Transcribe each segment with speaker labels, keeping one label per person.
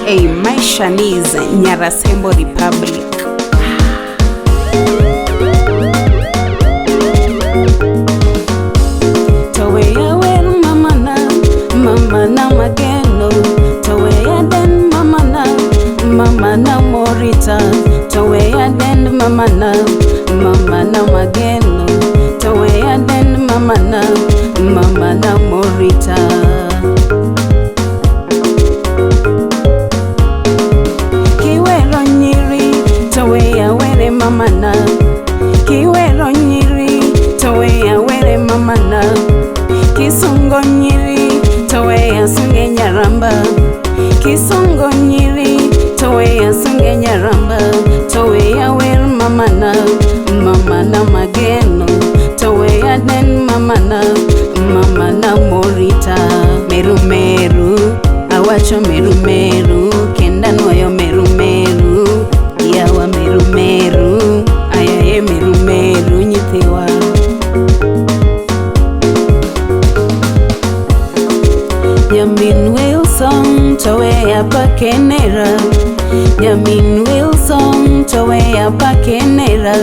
Speaker 1: Hey, my Shanice, Nyarasembo Republic. Tawaya well mamana, mamana mageno. Tawaya den mamana, mamana morita. Tawaya den mamana, mamana mageno. Tawaya den mamana, mamana morita. Mamana, kiwero nyiri, tawaya were mamana, kisungo nyiri, tawaya sunge nyaramba, kisungo nyiri, tawaya sunge nyaramba, tawaya were mamana, mamana mageno, tawaya den mamana, mamana morita, meru meru, awacho meru meru, kenda noyo meru meru, yawa meru meru, ayaye meru meru nyithiwa. Yamin Wilson tawaya pakenera, Yamin Wilson tawaya pakenera,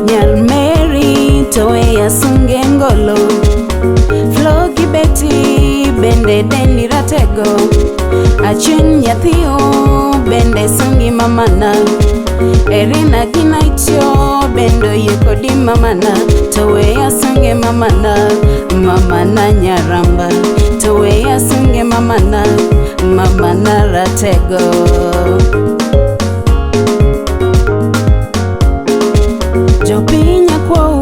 Speaker 1: Nyar Mary tawaya sungengolo, Flogi Betty bende deni ratego, Achun yathiyo bende sungi mamana, Erina ginaityo bendo yekodi mamana, tawaya sunge mamana, mamana nyaramba, tawaya sunge mamana, mamana ratego. Jopinya kwau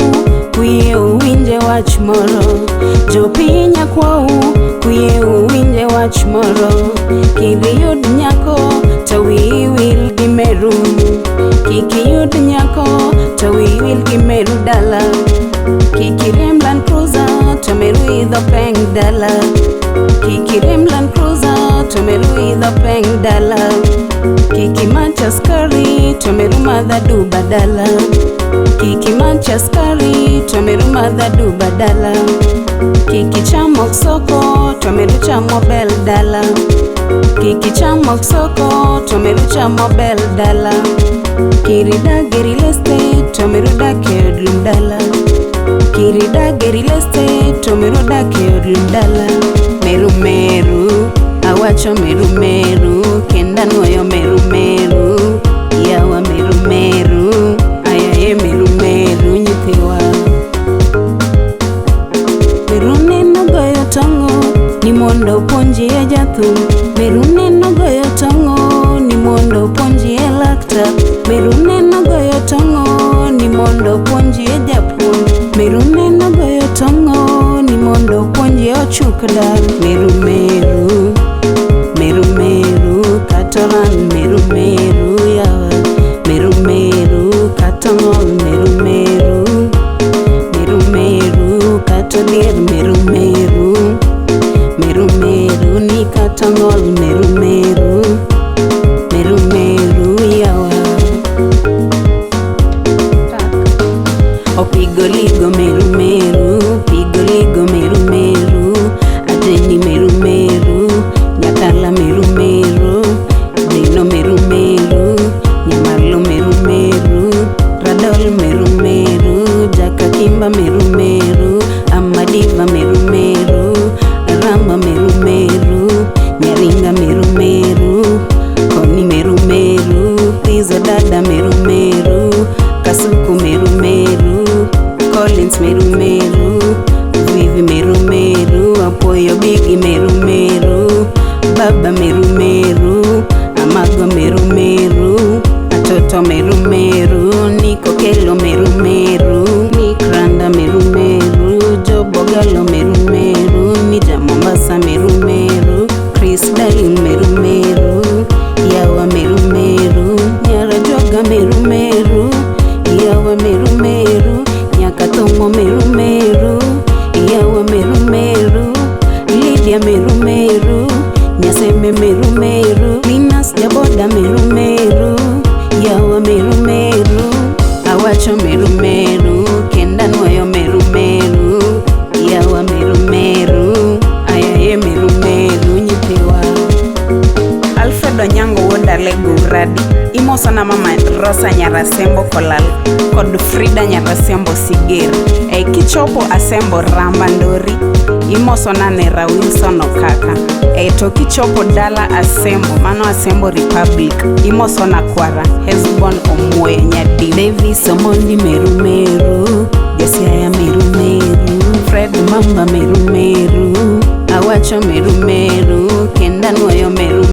Speaker 1: kuye uwinje wach moro, Jopinya kwau kuye uwinje wach moro, kiriyud nyako tawi wil gimeru, kikiyud nyako tawi wil gimeru dala, kikirem Land Cruiser tomeru idho peng dala, kikirem Land Cruiser tomeru idho peng dala, kikimacha skari tomeru madhadu badala, kikimacha skari tomeru madhadu badala, kikichamo soko tomeru chamo bel dala, kikichamo soko tomeru chamo bel dala, kirida geri leste tomeru dake odlum dala, kirida geri leste tomeru dake odlum dala. Meru meru, awacho meru meru, kenda noyo meru meru, yawa meru meru, ayaye meru meru nyithiwa. Meru neno goyo tongo, ni mondo ponji e jathum, meru neno goyo tongo, ni mondo ponji e laktar, meru neno goyo tongo, ni mondo ponji e japun, meru neno goyo tongo, ni mondo ponji e ochukdar. Meru meru, meru meru, katoran meru meru yawa, meru meru, katongol meru meru, meru meru, katolier meru meru, meru meru ni katongol meru meru, meru meru yawa. Opigoligo meru meru, pigoligo meru meru, adeni meru meru, nyakala meru meru, dino meru meru, nyamalo meru meru, radol meru meru, jakakimba meru meru, amadiva meru meru, ramba meru meru, nyaringa meru meru, koni meru meru, tizo dada meru meru, kasuku meru meru, Collins meru meru, Vivi meru meru, Apoyo Bigi meru meru, Baba meru meru, Amago meru meru, Atoto meru meru, Niko Kelo meru meru, Nikranda meru meru, Jobogalo meru meru, Nija Mombasa meru meru, Chris Darling meru meru, Yawa meru meru, Nyara Joga meru meru, Yawa meru meru, Nyakatongo meru meru, Yawa meru meru, Lydia meru meru, Nyaseme meru meru, Linas Jaboda meru meru, Yawa meru meru, awacho meru meru, kenda noyo meru meru, yawa meru meru, ayaye meru meru nyithiwa. Alpha imosona mama Rosa Nyarasembo Kolal kod Frida Nyarasembo Siger. Kichopo Asembo Ramba Ndori imosona Nera Wilson Okaka. To kichopo Dala Asembo mano Asembo Republic imosona Kwara Hezbon Omoye Nyadi. Davis Omondi Meru Meru, Jesiaya Meru Meru, Fred Mamba Meru Meru, Awacho Meru Meru,